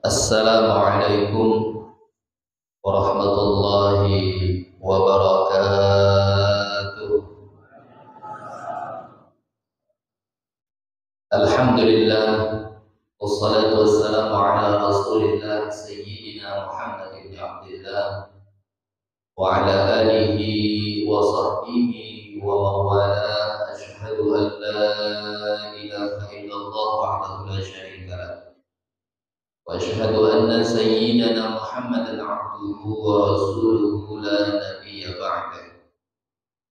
Assalamualaikum warahmatullahi wabarakatuh. Alhamdulillah, wassalatu wassalamu ala rasulillah sayyidina Muhammad ibn Abdillah wa ala alihi wa sahbihi wa mawala. Ashhadu an la ilaha illallah wahdahu la syarika lah wa ashhadu anna sayyidina Muhammadan abduhu wa rasuluhu la nabiyya ba'dah.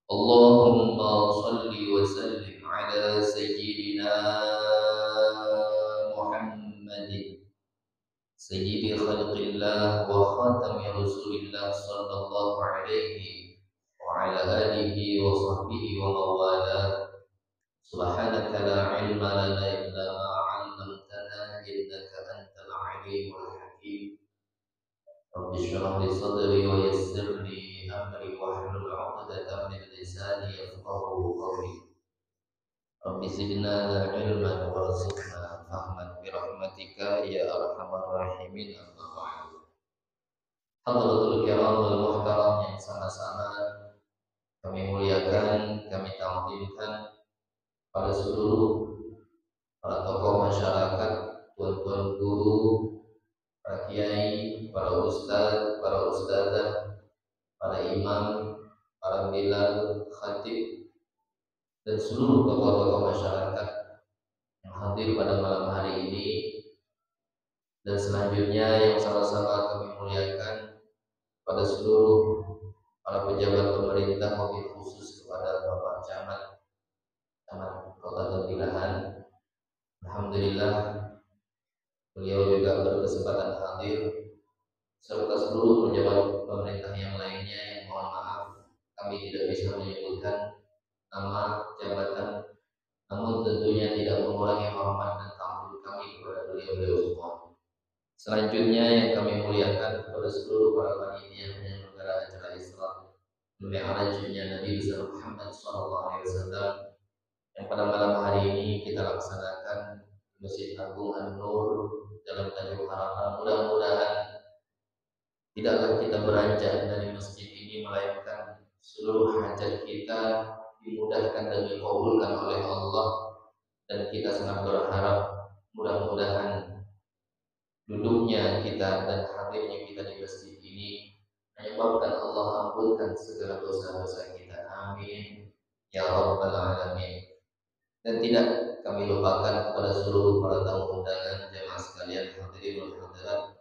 Allahumma salli wa sallim ala sayyidina Muhammadin sayyidi khalqillah wa khatami rasulillah sallallahu alaihi wa ala alihi wa sahbihi wa mawala. Subhanaka la ilma lana illa ma 'allamtana innaka antal alimul hakim. Rabbi shrah li sadri wa yassir li amri wahlul 'uqdatam min lisani yafqahu qawli. Rabbi zidna ilman warzuqna fahman bi rahmatika ya arhamar rahimin. Amma ba'du. Hadratul kiram wal muhtaram yang sama-sama kami muliakan, kami ta'zimkan pada seluruh para tokoh masyarakat, tuan-tuan guru, para kiai, para ustaz, para ustazah, para imam, para bilal, khatib, dan seluruh tokoh-tokoh masyarakat yang hadir pada malam hari ini. Dan selanjutnya yang sama-sama kami muliakan pada seluruh para pejabat pemerintah, wabil khusus kepada Bapak Camat Kota Tembilahan. Alhamdulillah beliau juga berkesempatan hadir, serta seluruh pejabat pemerintah yang lainnya yang mohon maaf kami tidak bisa menyebutkan nama jabatan, namun tentunya tidak mengurangi hormat dan tamu kami kepada beliau-beliau semua. Selanjutnya yang kami muliakan kepada seluruh para panitia penyelenggara acara Isra Mi'rajnya Nabi Muhammad SAW yang pada malam hari ini kita laksanakan Masjid Agung An-Nur dalam Tanjung Harapan. Mudah-mudahan tidaklah kita beranjak dari masjid ini melainkan seluruh hajat kita dimudahkan dan dikabulkan oleh Allah, dan kita sangat berharap mudah-mudahan duduknya kita dan hadirnya kita di masjid ini menyebabkan Allah ampunkan segala dosa-dosa kita. Amin ya rabbal alamin. Dan tidak kami lupakan kepada seluruh para tamu undangan, jemaah sekalian, hadirin wal hadirat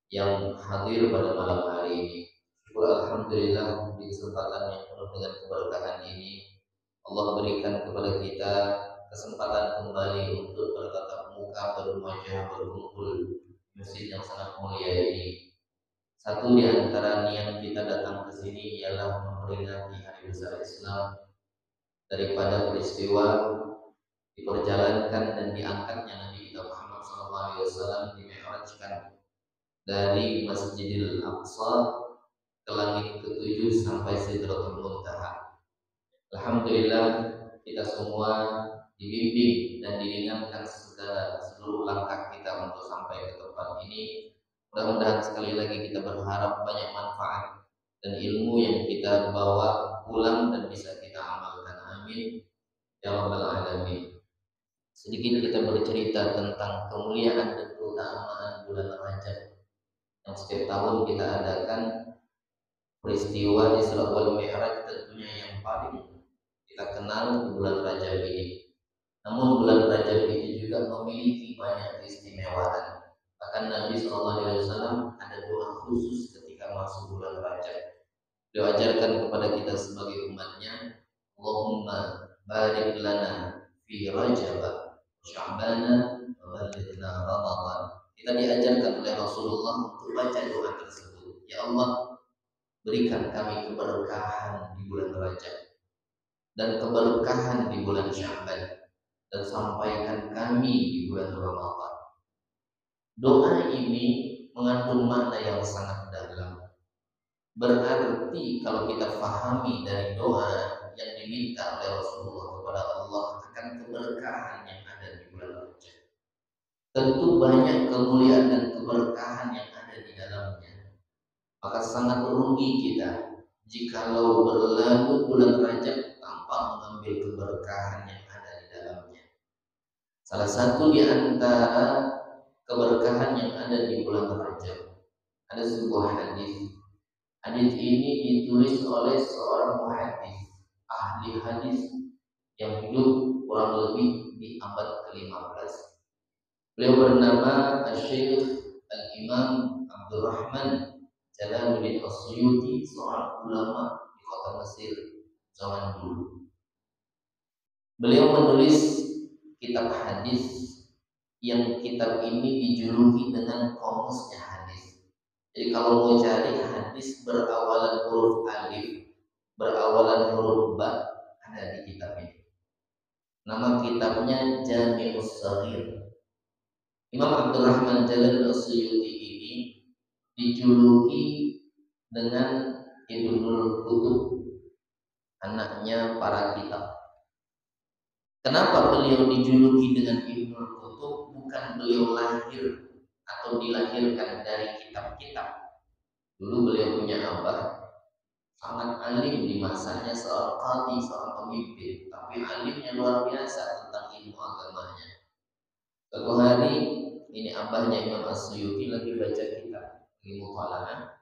yang hadir pada malam hari ini. Syukur alhamdulillah di kesempatan yang penuh dengan keberkahan ini Allah berikan kepada kita kesempatan kembali untuk bertatap muka, berwajah, berkumpul di masjid yang sangat mulia ini. Satu di antara niat kita datang ke sini ialah memperingati hari besar Islam daripada peristiwa diperjalankan dan diangkatnya Nabi kita Muhammad SAW dimi'rajkan dari Masjidil Aqsa ke langit ke-7 sampai Sidratul Muntaha. Alhamdulillah kita semua dibimbing dan diringankan seluruh langkah kita untuk sampai ke tempat ini. Mudah-mudahan sekali lagi kita berharap banyak manfaat dan ilmu yang kita bawa pulang dan bisa kita amalkan. Amin ya rabbal alamin. Sedikit kita bercerita tentang kemuliaan dan keutamaan bulan Rajab yang setiap tahun kita adakan. Peristiwa Isra wal Mi'raj tentunya yang paling kita kenal di bulan Rajab ini. Namun bulan Rajab itu juga memiliki banyak keistimewaan. Bahkan Nabi SAW ada doa khusus ketika masuk bulan Rajab. Diajarkan kepada kita sebagai umatnya, Allahumma barik lana fi Rajab Sya'bana wa balighna Ramadan. Kita diajarkan oleh Rasulullah untuk baca doa tersebut. Ya Allah, berikan kami keberkahan di bulan Rajab dan keberkahan di bulan Sya'ban, dan sampaikan kami di bulan Ramadan. Doa ini mengandung makna yang sangat dalam. Berarti kalau kita fahami dari doa yang diminta oleh Rasulullah kepada Allah keberkahan yang ada di bulan Rajab. Tentu banyak kemuliaan dan keberkahan yang ada di dalamnya. Maka sangat rugi kita jikalau berlalu bulan Rajab tanpa mengambil keberkahan yang ada di dalamnya. Salah satu di antara keberkahan yang ada di bulan Rajab, ada sebuah hadis. Hadis ini ditulis oleh seorang muhaddits, ahli hadis yang hidup kurang lebih di abad ke-15. Beliau bernama Syekh Al-Imam Abdurrahman Jalaluddin As-Suyuti, seorang ulama di kota Mesir zaman dulu. Beliau menulis kitab hadis yang kitab ini dijuluki dengan Qomusnya Hadis. Jadi kalau mau cari hadis berawalan huruf alif, berawalan huruf ba, ada di kitab ini. Nama kitabnya Jami'us Shaghir. Imam Abdurrahman Jalaluddin As-Suyuti ini dijuluki dengan Ibnul Qutub, anaknya para kitab. Kenapa beliau dijuluki dengan Ibnul Qutub? Bukan beliau lahir atau dilahirkan dari kitab-kitab. Dulu beliau punya abah sangat alim di masanya, seorang qadhi, seorang pemimpin, tapi alimnya luar biasa tentang ilmu agamanya. Suatu hari ini abahnya Imam As-Suyuti lagi baca kitab ilmu mutalaah.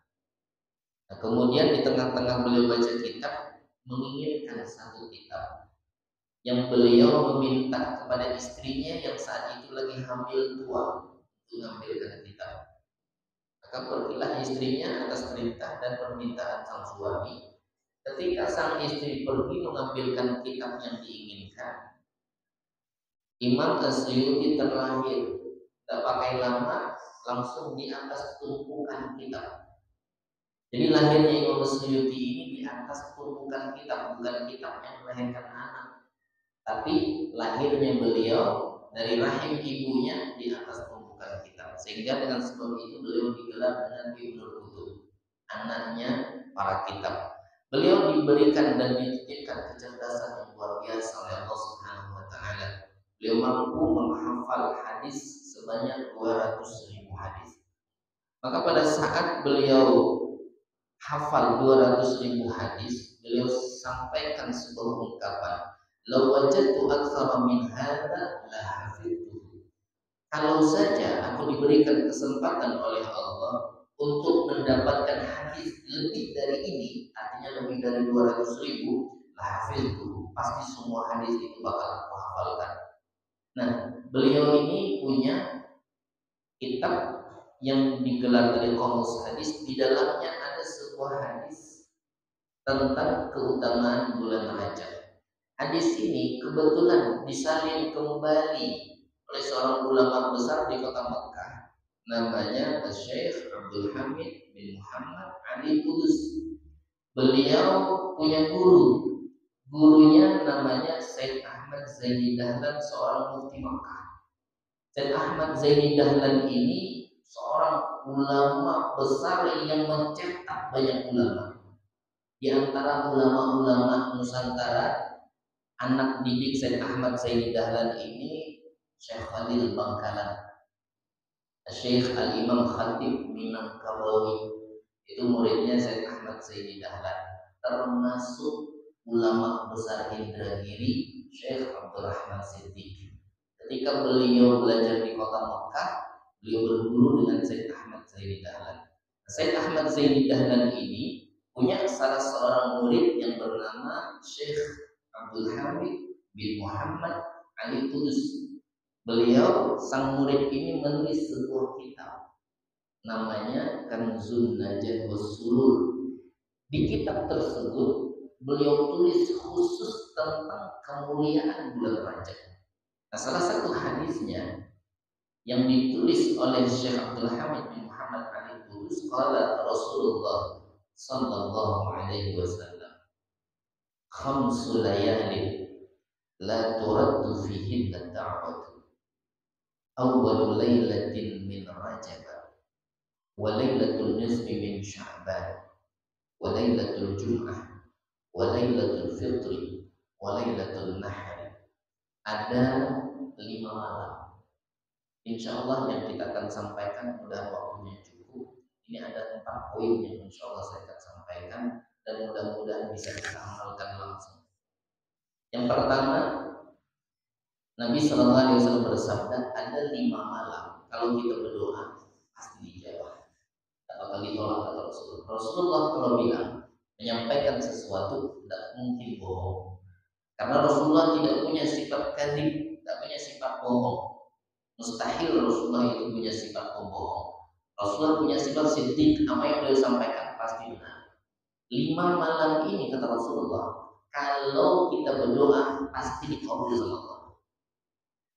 Nah, kemudian di tengah-tengah beliau baca kitab, menginginkan satu kitab yang beliau meminta kepada istrinya yang saat itu lagi hamil tua untuk mengambilkan kitab. Maka pergilah istrinya atas perintah dan permintaan sang suami. Ketika sang istri pergi mengambilkan kitab yang diinginkan, Imam As-Suyuti terlahir. Tak pakai lama, langsung di atas tumpukan kitab. Jadi lahirnya Imam As-Suyuti ini di atas tumpukan kitab, bukan kitab yang melahirkan anak, tapi lahirnya beliau dari rahim ibunya di atas tumpukan kitab. Sehingga dengan sebab itu beliau digelar dengan Ibnul Qutub, anaknya para kitab. Beliau diberikan dan dititipkan kecerdasan yang luar biasa oleh Allah Subhanahu wa taala. Beliau mampu menghafal hadis sebanyak 200.000 hadis. Maka pada saat beliau hafal 200.000 hadis, beliau sampaikan sebuah ungkapan, "Law wajadtu aktsara min hadza la hafidtuhu." Kalau saja aku diberikan kesempatan oleh Allah untuk mendapatkan hadis lebih dari ini, artinya lebih dari 200.000, la hafidtuhu, pasti semua hadis itu bakal aku hafalkan. Nah, beliau ini punya kitab yang digelar dari Qomus Hadis. Di dalamnya ada sebuah hadis tentang keutamaan bulan Rajab. Hadis ini kebetulan disalin kembali oleh seorang ulama besar di kota Mekah, namanya Syekh Abdul Hamid bin Muhammad Ali Kudus. Beliau punya guru. Gurunya namanya Syekh Ahmad Zaini Dahlan, seorang mufti Mekah. Syekh Ahmad Zaini Dahlan ini seorang ulama besar yang mencetak banyak ulama. Di antara ulama-ulama Nusantara, anak didik Syekh Ahmad Zaini Dahlan ini Syekh Khalil Bangkalan, Syekh Al-Imam Khatib Minangkabawi, itu muridnya Syekh Ahmad Zaini Dahlan. Termasuk ulama besar Indragiri, Syekh Abdurrahman Siddiq. Ketika beliau belajar di kota Mekah, beliau berguru dengan Syekh Ahmad Zaini Dahlan. Syekh Ahmad Zaini Dahlan ini punya salah seorang murid yang bernama Syekh Abdul Hamid bin Muhammad Ali Kudus. Beliau, sang murid ini menulis sebuah kitab namanya Kanzun Najat Wassurur. Di kitab tersebut beliau tulis khusus tentang kemuliaan bulan Rajab. Nah, salah satu hadisnya yang ditulis oleh Syekh Abdul Hamid bin Muhammad Ali Kudus, qala Rasulullah sallallahu alaihi wasallam, khamsu layalin la turaddu fihinna da'watu, awwalu laylatin min Rajab, wa laylatul nisfi min Sya'ban, wa laylatul Jum'ah, wa laylatul Fitri, wa laylatul Nahr, ada 5 malam. Insya Allah yang kita akan sampaikan, mudah waktunya cukup. Ini ada 4 poin yang insya Allah saya akan sampaikan dan mudah-mudahan bisa kita amalkan langsung. Yang pertama, Nabi Shallallahu Alaihi Wasallam bersabda, ada 5 malam kalau kita berdoa pasti dijawab. Tak bakal ditolak kata Rasulullah. Rasulullah kalau bilang menyampaikan sesuatu tidak mungkin bohong, karena Rasulullah tidak punya sifat kadzib, tidak punya sifat bohong. Mustahil Rasulullah itu punya sifat pembohong. Rasulullah punya sifat siddiq, apa yang beliau sampaikan pasti benar. 5 malam ini kata Rasulullah, kalau kita berdoa pasti dikabul sama Allah.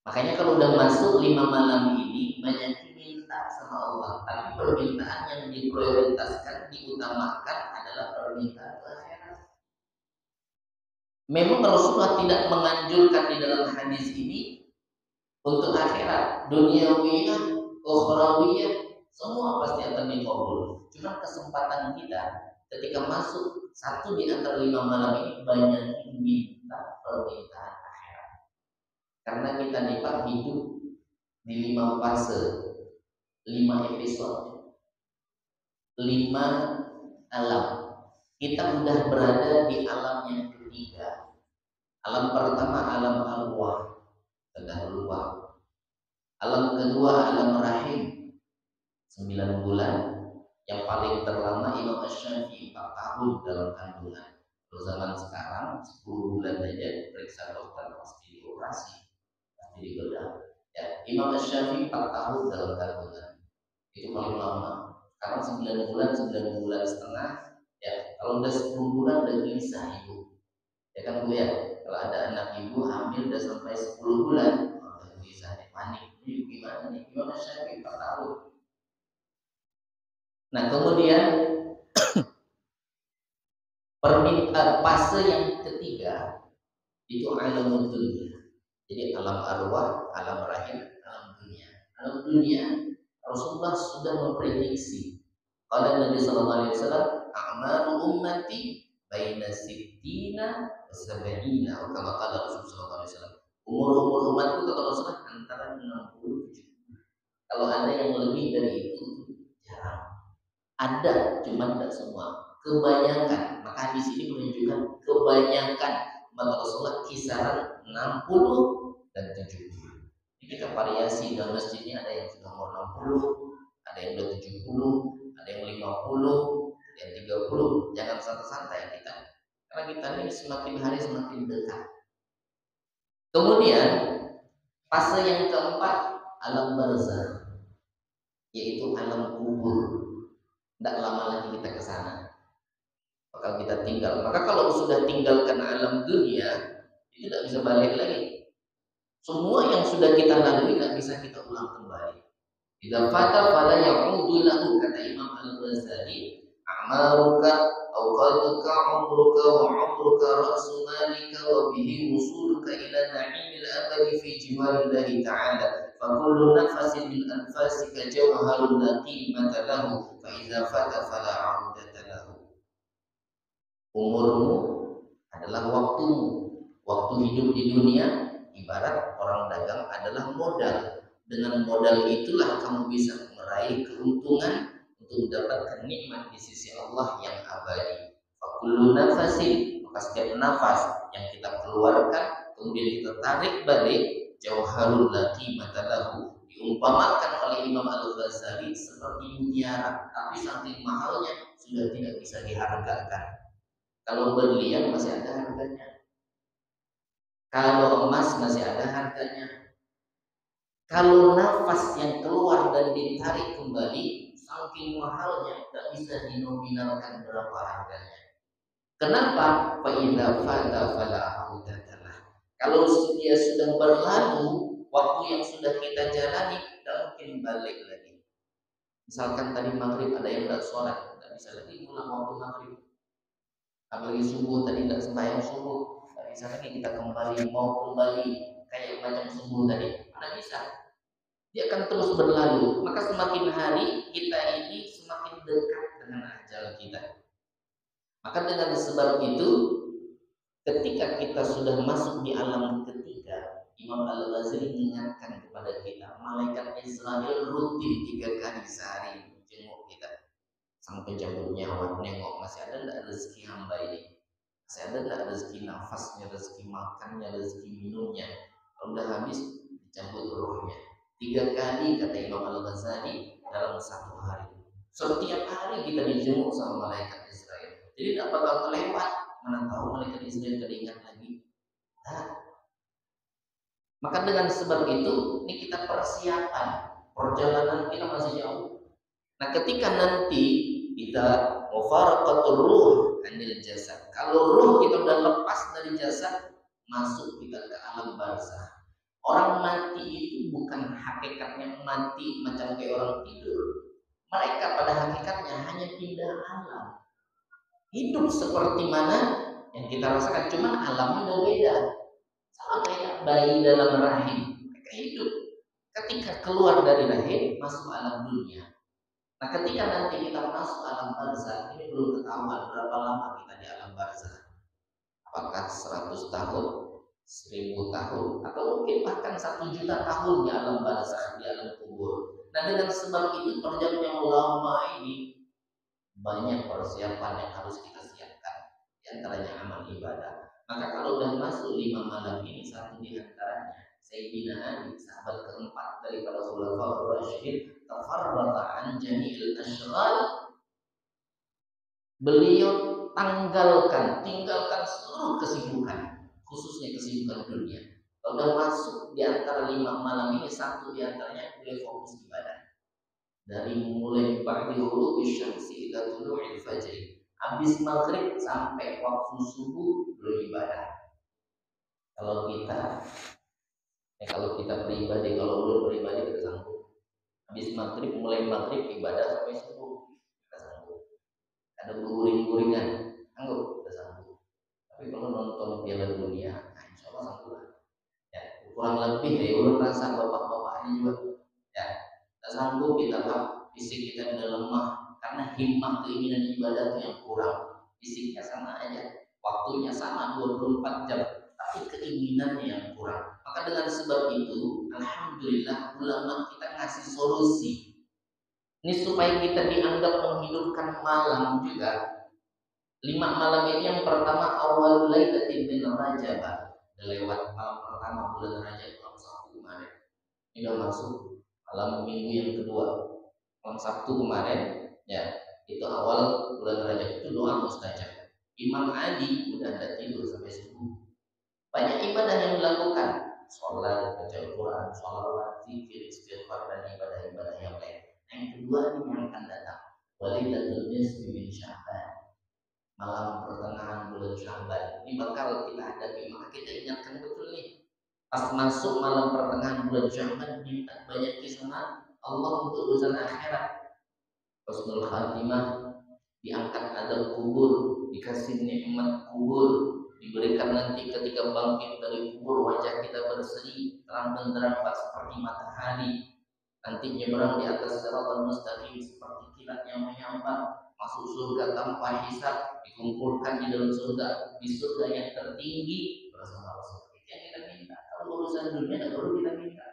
Makanya kalau udah masuk 5 malam ini, banyak minta sama Allah, tapi permintaan yang diprioritaskan, diutamakan adalah permintaan akhirat. Memang Rasulullah tidak menganjurkan di dalam hadis ini untuk akhirat, duniawiyah, ukhrawiyah, semua pasti akan dikabul. Cuma kesempatan kita ketika masuk satu di antara 5 malam ini, banyak minta permintaan akhirat. Karena kita hidup di 5 fase, 5 episode, 5 alam. Kita sudah berada di alam yang ketiga. Alam pertama alam arwah, kedahuluan. Alam kedua alam rahim, 9 bulan. Yang paling terlama Imam Asy-Syafi'i 4 tahun dalam kandungan. Kalau zaman sekarang 10 bulan aja periksa dokter pasti dioperasi, pasti dibedah. Ya, Imam Asy-Syafi'i 4 tahun dalam kandungan. Itu paling lama. Sekarang 9 bulan, 9 bulan setengah. Ya, kalau udah 10 bulan udah gelisah ibu. Ya kan Bu ya, kalau ada anak ibu hamil udah sampai 10 bulan, udah gelisah nih, panik. Ini gimana nih? Imam Asy-Syafi'i 4 tahun. Nah, kemudian fase yang ketiga itu alam dunia. Jadi alam arwah, alam rahim, alam dunia. Alam dunia Rasulullah sudah memprediksi. Qala Nabi sallallahu alaihi wasallam, "A'maru ummati baina sittina wa sab'ina." Atau kama qala Rasulullah sallallahu alaihi wasallam, umur umatku kata Rasulullah antara 60 70. Kalau ada yang lebih dari itu jarang. Ada, cuma tidak semua. Kebanyakan, maka di sini menunjukkan kebanyakan umat Rasulullah kisaran 60 dan 70. Jadi kita variasi dalam masjid ini, ada yang sudah umur 60, ada yang udah 70, ada yang 50, ada yang 30. Jangan santai-santai kita, karena kita ini semakin hari semakin dekat. Kemudian fase yang keempat alam barzakh, yaitu alam kubur. Tidak lama lagi kita ke sana, bakal kita tinggal. Maka kalau sudah tinggalkan alam dunia, itu tidak bisa balik lagi. Semua yang sudah kita lalui tidak bisa kita ulang kembali. Idza fata fala ya'udu lahu, kata Imam Al-Ghazali, a'maruka aw qalbuka umruka wa umruka ra'su malika wa bihi wusuluka ila na'imil abadi fi jiwarillahi ta'ala. Fakullu nafasin min anfasika jawharun la qimata lahu, fa idza fata fala 'audata lahu. Umurmu adalah waktumu. Waktu hidup di dunia ibarat orang dagang adalah modal. Dengan modal itulah kamu bisa meraih keuntungan untuk mendapatkan nikmat di sisi Allah yang abadi. Fakullu nafasin, maka setiap nafas yang kita keluarkan kemudian kita tarik balik, jauharul laqi matalahu, diumpamakan oleh Imam Al-Ghazali seperti mutiara, tapi saking mahalnya sudah tidak bisa dihargakan. Kalau berlian masih ada harganya, kalau emas masih ada harganya. Kalau nafas yang keluar dan ditarik kembali saking mahalnya tidak bisa dinominalkan berapa harganya. Kenapa? Fa idza fata fala audatalah. Kalau dia sudah berlalu, waktu yang sudah kita jalani tidak mungkin balik lagi. Misalkan tadi maghrib ada yang tidak sholat, tidak bisa lagi pulang waktu maghrib. Apalagi subuh tadi tidak sembahyang subuh, tidak bisa lagi kita mau kembali kayak macam subuh tadi, tidak bisa. Dia akan terus berlalu. Maka semakin hari kita ini semakin dekat dengan ajal kita. Maka dengan sebab itu, ketika kita sudah masuk di alam ketiga, Imam Al-Ghazali mengingatkan kepada kita, malaikat Israel rutin 3 kali sehari jenguk kita sampai cabut nyawa, nengok masih ada enggak rezeki hamba ini, masih ada enggak rezeki nafasnya, rezeki makannya, rezeki minumnya. Kalau udah habis dicabut rohnya. 3 kali kata Imam Al-Ghazali dalam 1 hari. Setiap hari kita dijenguk sama malaikat Israel. Jadi tidak bakal terlewat. Mana tahu malaikat Israel teringat lagi. Nah, maka dengan sebab itu, ini kita persiapan. Perjalanan kita masih jauh. Nah, ketika nanti kita mufaraqatul ruh anil jasad. Kalau ruh kita udah lepas dari jasad, masuk kita ke alam barzakh. Orang mati itu bukan hakikatnya mati macam kayak orang tidur. Mereka pada hakikatnya hanya pindah alam. Hidup seperti mana yang kita rasakan, cuman alamnya udah beda. Sama kayak bayi dalam rahim, mereka hidup. Ketika keluar dari rahim, masuk alam dunia. Nah, ketika nanti kita masuk alam barzakh, ini belum ketahuan berapa lama kita di alam barzakh. Apakah 100 tahun, 1000 tahun, atau mungkin bahkan 1 juta tahun di alam barzakh, di alam kubur. Nah, dengan sebab itu perjalanan yang lama ini banyak persiapan yang harus kita siapkan. Di antaranya amal ibadah. Maka kalau udah masuk 5 malam ini, satu di antaranya Sayyidina Ali, sahabat keempat daripada Khulafaur Rasyidin, tafarraqa an jami'il asyghal. Beliau tinggalkan seluruh kesibukan, khususnya kesibukan dunia. Kalau udah masuk di antara 5 malam ini, satu di antaranya beliau fokus ibadah. Dari mulai ba'di ghurubi syamsi ila tulu'il fajr. Habis maghrib sampai waktu subuh beribadah. Kalau kita pribadi, kalau belum pribadi kita sanggup. Habis maghrib, mulai maghrib ibadah sampai subuh kita sanggup. Ada guring-guringan, sanggup kita sanggup. Tapi kalau nonton Piala Dunia, nah insya Allah sanggup. Ya, kurang lebih ya ulun rasa bapak-bapak ini juga. Ya, kita sanggup, kita fisik kita udah lemah karena himmah keinginan ibadah itu yang kurang. Fisiknya sama aja, waktunya sama 24 jam, tapi keinginannya yang kurang. Maka dengan sebab itu, alhamdulillah ulama kita ngasih solusi. Ini supaya kita dianggap menghidupkan malam juga. 5 malam ini yang pertama awal lailatin min Rajab. Lewat malam pertama bulan Rajab, malam Sabtu kemarin. Ini udah masuk malam minggu yang kedua. Malam Sabtu kemarin, ya, itu awal bulan Rajab, itu doa mustajab. Imam Ali udah ada tidur sampai subuh. Banyak ibadah yang dilakukan, sholat, baca Al-Quran, sholawat, zikir, istighfar, dan ibadah-ibadah yang lain. Yang kedua ini yang akan datang, Walidatul Nisfi min Sya'ban, malam pertengahan bulan Sya'ban. Ini bakal kita hadapi, maka kita ingatkan betul nih. Pas masuk malam pertengahan bulan Sya'ban, minta banyak kisah Allah untuk urusan akhirat, husnul khatimah, diangkat azab kubur, dikasih nikmat kubur, diberikan nanti ketika bangkit dari kubur wajah kita berseri terang benderang seperti matahari, nanti nyebrang di atas siratal mustaqim seperti kilat yang menyambar, masuk surga tanpa hisab, dikumpulkan di dalam surga, di surga yang tertinggi bersama Rasul. Itu yang kita minta. Kalau urusan dunia tidak perlu kita minta.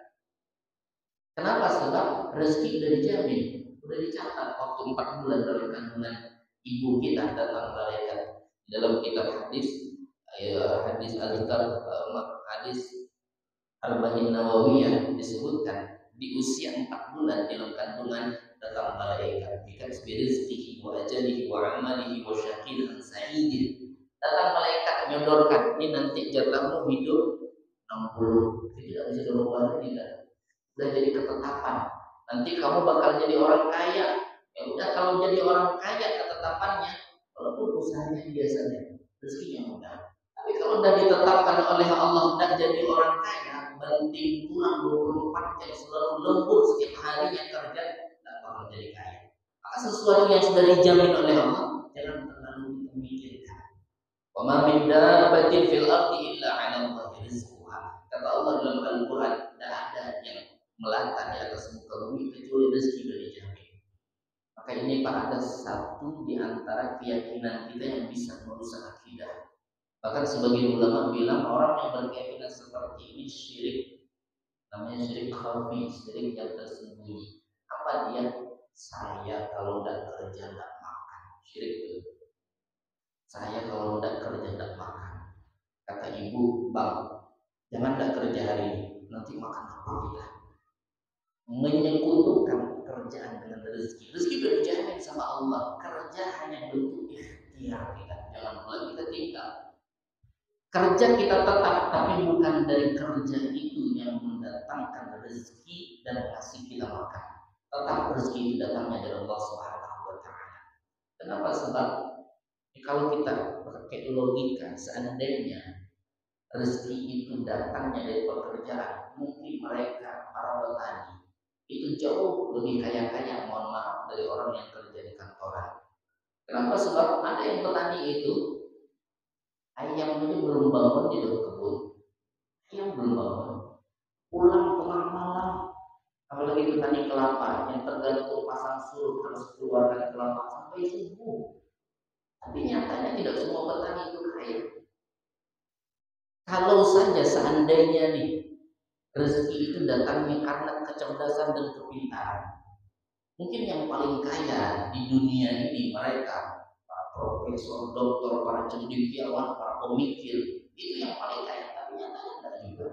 Kenapa? Sebab rezeki sudah dijamin, sudah dicatat waktu 4 bulan dalam kandungan ibu kita datang malaikat. Dalam kitab hadis azkar, hadis Arba'in Nawawiyah disebutkan di usia 4 bulan dalam kandungan datang malaikat bikasbi rizqihi wa ajalihi wa amalihi wa syaqin sa'idin. Datang malaikat menyodorkan, ini nanti jatahmu hidup 60, tidak bisa dirubah lagi, udah jadi ketetapan. Nanti kamu bakal jadi orang kaya. Ya udah, kalau jadi orang kaya ketetapannya, walaupun usahanya biasanya rezekinya mudah. Tapi kalau udah ditetapkan oleh Allah udah jadi orang kaya, banting tulang 24 jam selalu lembur setiap harinya kerja, tidak bakal jadi kaya. Maka sesuatu yang sudah dijamin oleh Allah jangan terlalu memikirkan. Wa ma min dabbatin fil ardi illa 'ala Allahi rizquha. Kata Allah dalam Al-Qur'an, tidak ada yang melata di atas muka bumi kecuali rezeki sudah dijamin. Maka ini Pak, ada satu di antara keyakinan kita yang bisa merusak akidah. Bahkan sebagian ulama bilang orang yang berkeyakinan seperti ini syirik. Namanya syirik khafi, syirik yang tersembunyi. Apa dia? Saya kalau tidak kerja tidak makan. Syirik itu. Saya kalau tidak kerja tidak makan. Kata ibu, bang, jangan tidak kerja hari ini. Nanti makan apa kita? Menyekutukan kerjaan dengan rezeki. Rezeki sudah dijamin sama Allah. Kerja hanya bentuk ikhtiar kita. Jangan pula kita tinggal. Kerja kita tetap, tapi bukan dari kerja itu yang mendatangkan rezeki dan kasih kita makan. Tetap rezeki itu datangnya dari Allah Subhanahu wa Ta'ala. Kenapa? Sebab kalau kita pakai logika, seandainya rezeki itu datangnya dari pekerjaan, mungkin mereka para petani itu jauh lebih kaya-kaya, mohon maaf, dari orang yang kerja di kantoran. Kenapa? Sebab ada yang petani itu ayam itu belum bangun di dalam kebun, ayam belum bangun, pulang tengah malam, apalagi petani kelapa yang tergantung pasang surut harus keluarkan kelapa sampai subuh. Tapi nyatanya tidak semua petani itu kaya. Kalau saja seandainya nih rezeki itu datangnya karena kecerdasan dan kepintaran, mungkin yang paling kaya di dunia ini mereka, para profesor, doktor, para cendekiawan, para pemikir, itu yang paling kaya. Tapi nyatanya tidak juga.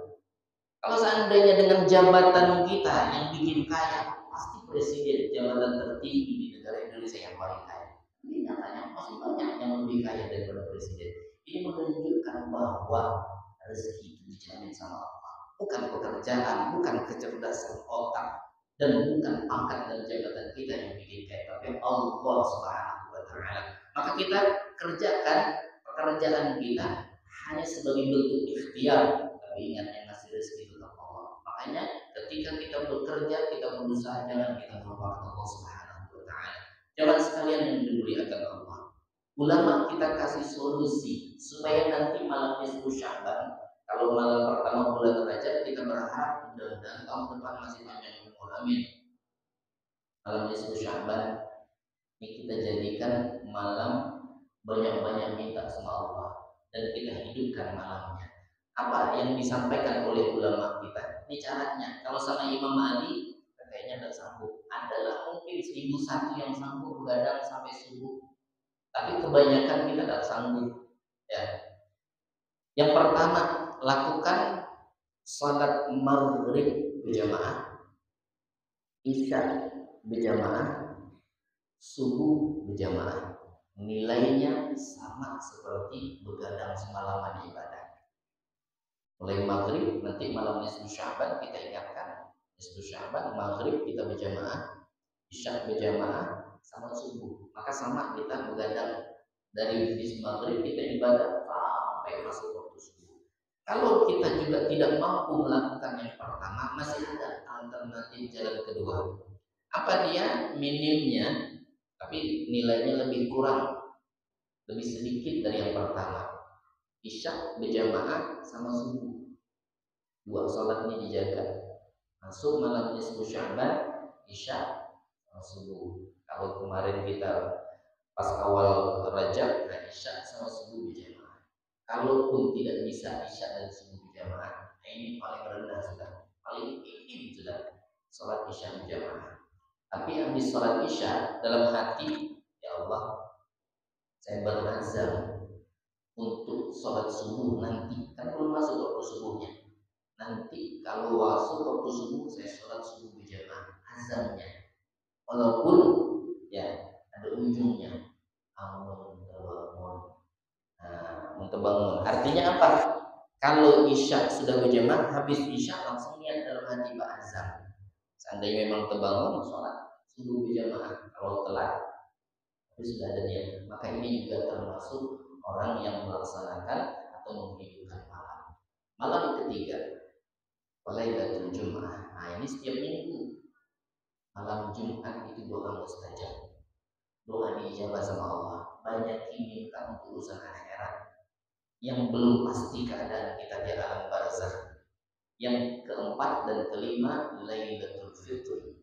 Kalau seandainya dengan jabatan kita yang bikin kaya, pasti presiden, jabatan tertinggi di negara Indonesia yang paling kaya. Ini nyatanya masih banyak yang lebih kaya daripada presiden. Ini menunjukkan bahwa rezeki itu dijamin sama Allah. Bukan pekerjaan, bukan kecerdasan otak, dan bukan pangkat dan jabatan kita yang bikin kaya, tapi Allah Subhanahu wa Ta'ala. Maka kita kerjakan pekerjaan kita hanya sebagai bentuk ikhtiar, tapi ingat yang ngasih rezeki itu Allah. Makanya ketika kita bekerja, kita berusaha, jangan kita melupakan Allah Subhanahu wa Ta'ala. Jangan sekalian yang dimuliakan Allah. Ulama kita kasih solusi supaya nanti malam nisfu Sya'ban, kalau malam pertama bulan Rajab, kita berharap mudah-mudahan tahun depan masih panjang umur, amin. Malam nisfu Sya'ban ini kita jadikan malam banyak-banyak minta sama Allah dan kita hidupkan malamnya. Apa yang disampaikan oleh ulama kita? Ini caranya. Kalau sama Imam Ali, kayaknya tidak sanggup. Adalah mungkin 1001 yang sanggup begadang sampai subuh. Tapi kebanyakan kita tidak sanggup. Ya. Yang pertama, lakukan salat maghrib berjamaah, isya berjamaah, subuh berjamaah. Nilainya sama seperti begadang semalaman ibadah. Mulai maghrib, nanti malam nisfu Sya'ban kita ingatkan. Nisfu Sya'ban, maghrib kita berjamaah, isya berjamaah, sama subuh. Maka sama kita begadang dari maghrib kita ibadah sampai masuk waktu subuh. Kalau kita juga tidak mampu melakukan yang pertama, masih ada alternatif jalan kedua. Apa dia? Minimnya, tapi nilainya lebih kurang, lebih sedikit dari yang pertama. Isya berjamaah sama subuh, dua sholat ini dijaga. Masuk malam nisfu Sya'ban, isya sama subuh. Kalau kemarin kita pas awal Rajab, isya sama subuh berjamaah. Kalaupun tidak bisa isya dan subuh berjamaah, ini paling rendah sudah, paling minim sudah sholat isya berjamaah. Tapi habis sholat isya dalam hati, ya Allah, saya berazam untuk sholat subuh nanti, kan belum masuk waktu subuhnya. Nanti kalau masuk waktu subuh saya sholat subuh berjamaah, azamnya. Walaupun ya ada ujungnya, bangun. Artinya apa? Kalau isya sudah berjamaah, habis isya langsung niat dalam hati azam. Seandainya memang terbangun, sholat subuh berjamaah. Kalau telat, tapi sudah ada niat, maka ini juga termasuk orang yang melaksanakan atau menghidupkan malam. Malam ketiga, Lailatul Jum'ah. Nah ini setiap minggu malam Jumat itu doa mustajab, doa diijabah sama Allah. Banyak minta untuk urusan akhirat yang belum pasti keadaan kita di alam barzakh. Yang keempat dan kelima, Lailatul Fitri,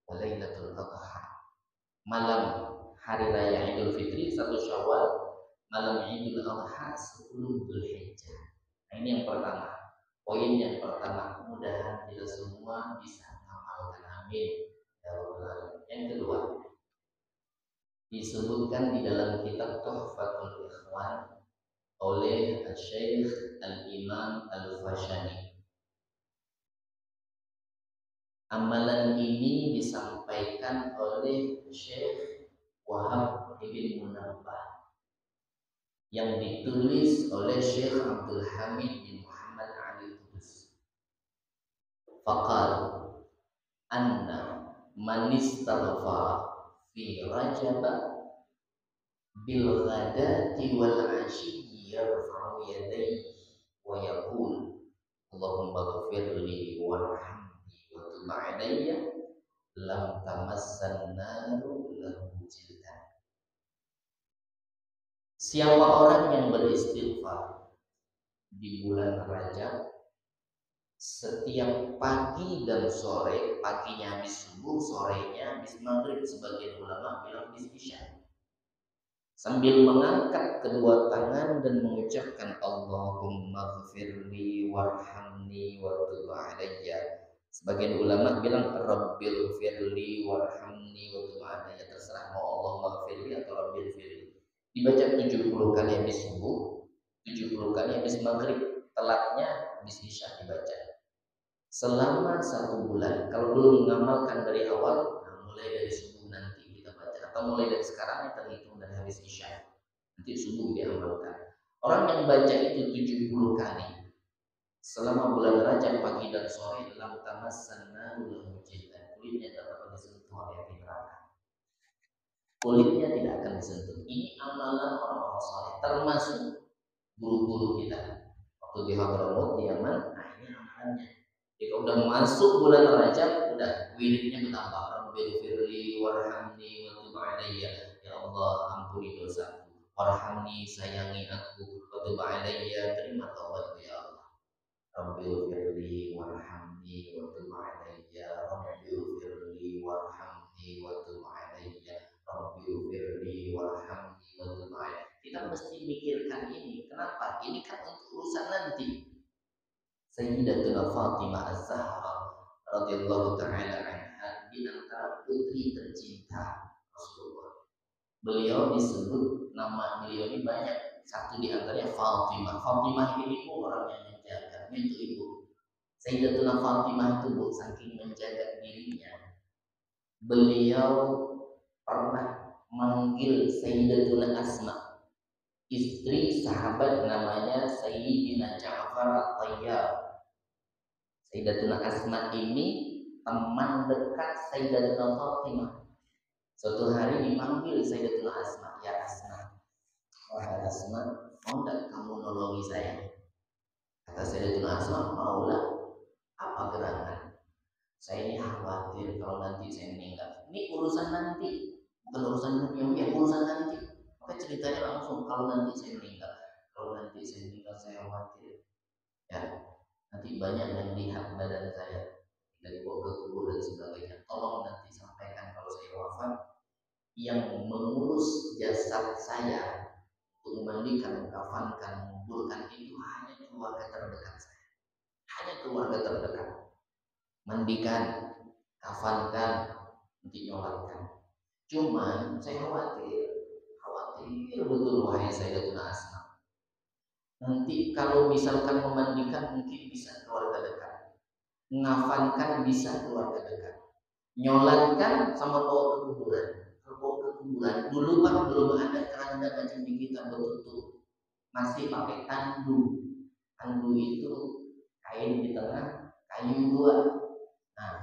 Lailatul Adha, malam hari raya Idul Fitri 1 Syawal, malam Idul Adha 10 Dzulhijjah. Nah ini yang pertama. Poin yang pertama, mudahan kita semua bisa mengamalkan, amin ya rabbal alamin. Yang kedua, disebutkan di dalam kitab Tuhfatul Ikhwan oleh Syekh Al-Imam Al-Fashani. Amalan ini disampaikan oleh Syekh Wahab bin Munabbah yang ditulis oleh Syekh Abdul Hamid bin Muhammad Ali Kudus. Faqal anna man istaghfara fi Rajab bil ghadati wal ashiyyi yarfa'u yadayhi wa yaqul Allahumma ghfirli warhamni wa tub alayya lam tamassan naru lahu jildan. Siapa orang yang beristighfar di bulan Rajab setiap pagi dan sore, paginya habis subuh, sorenya habis maghrib, sebagian ulama bilang habis isya, sambil mengangkat kedua tangan dan mengucapkan Allahumma ghfirli warhamni wa tub alayya. Sebagian ulama bilang Rabbil firli warhamni wa tub alayya, terserah mau Allahumma ghfirli atau Rabbil firli. Dibaca 70 kali habis subuh, 70 kali habis maghrib, telatnya habis isya dibaca selama 1 bulan. Kalau belum mengamalkan dari awal, nah mulai dari subuh nanti kita baca, atau mulai dari sekarang yang terhitung dari habis isya, nanti subuh diamalkan. Orang yang baca itu 70 kali selama bulan Rajab pagi dan sore, dalam tamassanna lahu jildan, kulitnya tidak dapat disentuh oleh api neraka. Kulitnya tidak akan disentuh. Ini amalan orang-orang saleh, termasuk guru-guru kita. Waktu di Hadramaut, di Yaman, nah ini amalannya. Jika udah masuk bulan Rajab, udah wiridnya bertambah. Rabbil firli warhamni wa tub alayya. Ya Allah, ampuni dosaku. Warhamni, sayangi aku. Wa tub alayya, terima taubatku ya Allah. Rabbil firli warhamni wa tub alayya. Rabbil firli warhamni wa tub alayya. Rabbil firli warhamni wa tub alayya. Kita mesti mikirkan ini. Kenapa? Ini kan untuk urusan nanti. Sayyidatuna Fatimah Az-Zahra radhiyallahu taala anha di antara putri tercinta Rasulullah. Beliau disebut nama beliau ini banyak. Satu di antaranya Fatimah. Fatimah ini orang yang menjaga, itu ibu. Sayyidatuna Fatimah itu bu, saking menjaga dirinya, beliau pernah manggil Sayyidatuna Asma, istri sahabat namanya Sayyidina Ja'far At-Tayyar. Sayyidatuna Asma ini teman dekat Sayyidatuna Fatimah. Suatu hari dipanggil Sayyidatuna Asma, ya Asma, wahai Asma, mau tak kamu nolongi saya? Kata Sayyidatuna Asma, maulah. Apa gerangan? Saya ini khawatir kalau nanti saya meninggal. Ini urusan nanti, bukan urusan dunia, urusan nanti. Maka ceritanya langsung, kalau nanti saya meninggal, saya khawatir. Ya, nanti banyak yang lihat badan saya dari dibawa ke kubur dan sebagainya. Tolong nanti sampaikan kalau saya wafat, yang mengurus jasad saya untuk memandikan, mengkafankan, menguburkan itu hanya keluarga terdekat saya. Hanya keluarga terdekat. Mandikan, kafankan, nanti nyolatkan. Cuman saya khawatir betul wahai Sayyidatuna Asma. Nanti kalau misalkan memandikan mungkin bisa keluarga dekat, ngafankan bisa keluarga dekat, nyolatkan sama bawa ke kuburan. Kalau bawa ke kuburan dulu kan belum ada keranda macam di kita betul, masih pakai tandu. Tandu itu kain di tengah, kayu dua. Nah,